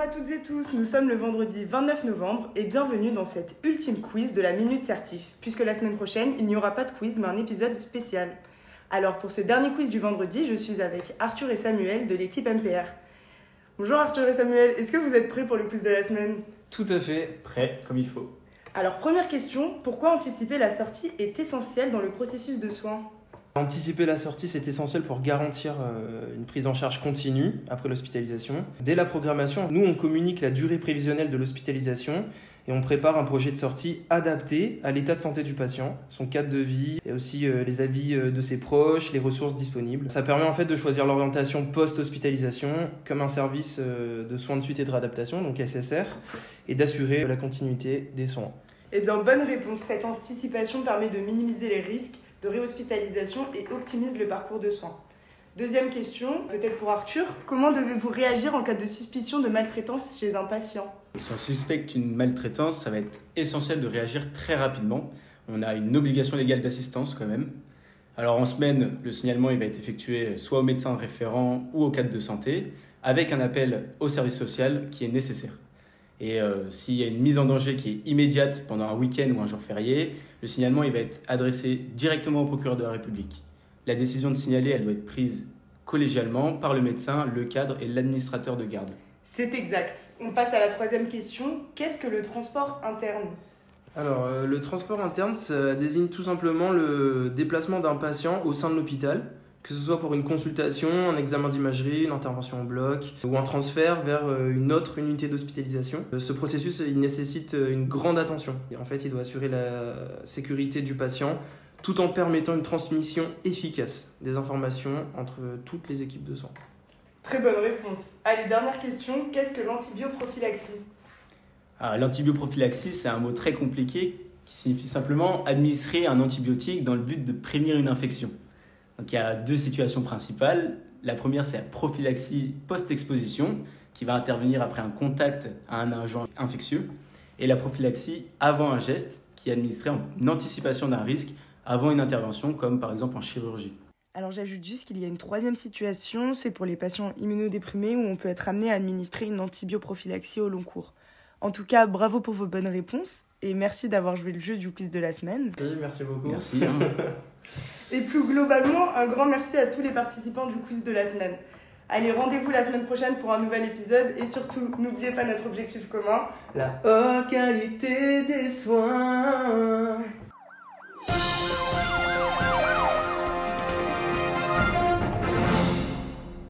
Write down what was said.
à toutes et tous, nous sommes le vendredi 29 novembre et bienvenue dans cette ultime quiz de la Minute Certif, puisque la semaine prochaine, il n'y aura pas de quiz mais un épisode spécial. Alors pour ce dernier quiz du vendredi, je suis avec Arthur et Samuel de l'équipe MPR. Bonjour Arthur et Samuel, est-ce que vous êtes prêts pour le quiz de la semaine ? Tout à fait, prêt comme il faut. Alors première question, pourquoi anticiper la sortie est essentiel dans le processus de soins ? Anticiper la sortie, c'est essentiel pour garantir une prise en charge continue après l'hospitalisation. Dès la programmation, nous, on communique la durée prévisionnelle de l'hospitalisation et on prépare un projet de sortie adapté à l'état de santé du patient, son cadre de vie et aussi les avis de ses proches, les ressources disponibles. Ça permet en fait de choisir l'orientation post-hospitalisation comme un service de soins de suite et de réadaptation, donc SSR, et d'assurer la continuité des soins. Eh bien, bonne réponse. Cette anticipation permet de minimiser les risques de réhospitalisation et optimise le parcours de soins. Deuxième question, peut-être pour Arthur. Comment devez-vous réagir en cas de suspicion de maltraitance chez un patient ? Si on suspecte une maltraitance, ça va être essentiel de réagir très rapidement. On a une obligation légale d'assistance quand même. Alors en semaine, le signalement il va être effectué soit au médecin référent ou au cadre de santé, avec un appel au service social qui est nécessaire. Et s'il y a une mise en danger qui est immédiate pendant un week-end ou un jour férié, le signalement il va être adressé directement au procureur de la République. La décision de signaler, elle doit être prise collégialement par le médecin, le cadre et l'administrateur de garde. C'est exact. On passe à la troisième question. Qu'est-ce que le transport interne ? Alors, le transport interne, ça désigne tout simplement le déplacement d'un patient au sein de l'hôpital, que ce soit pour une consultation, un examen d'imagerie, une intervention en bloc ou un transfert vers une autre unité d'hospitalisation. Ce processus, il nécessite une grande attention. Et en fait, il doit assurer la sécurité du patient tout en permettant une transmission efficace des informations entre toutes les équipes de soins. Très bonne réponse. Allez, dernière question. Qu'est-ce que l'antibioprophylaxie ? L'antibioprophylaxie, c'est un mot très compliqué qui signifie simplement administrer un antibiotique dans le but de prévenir une infection. Donc, il y a deux situations principales. La première, c'est la prophylaxie post-exposition, qui va intervenir après un contact à un agent infectieux. Et la prophylaxie avant un geste, qui est administrée en anticipation d'un risque avant une intervention, comme par exemple en chirurgie. Alors j'ajoute juste qu'il y a une troisième situation, c'est pour les patients immunodéprimés où on peut être amené à administrer une antibioprophylaxie au long cours. En tout cas, bravo pour vos bonnes réponses et merci d'avoir joué le jeu du quiz de la semaine. Oui, merci beaucoup. Merci. Et plus globalement, un grand merci à tous les participants du quiz de la semaine. Allez, rendez-vous la semaine prochaine pour un nouvel épisode et surtout, n'oubliez pas notre objectif commun, la haute qualité des soins.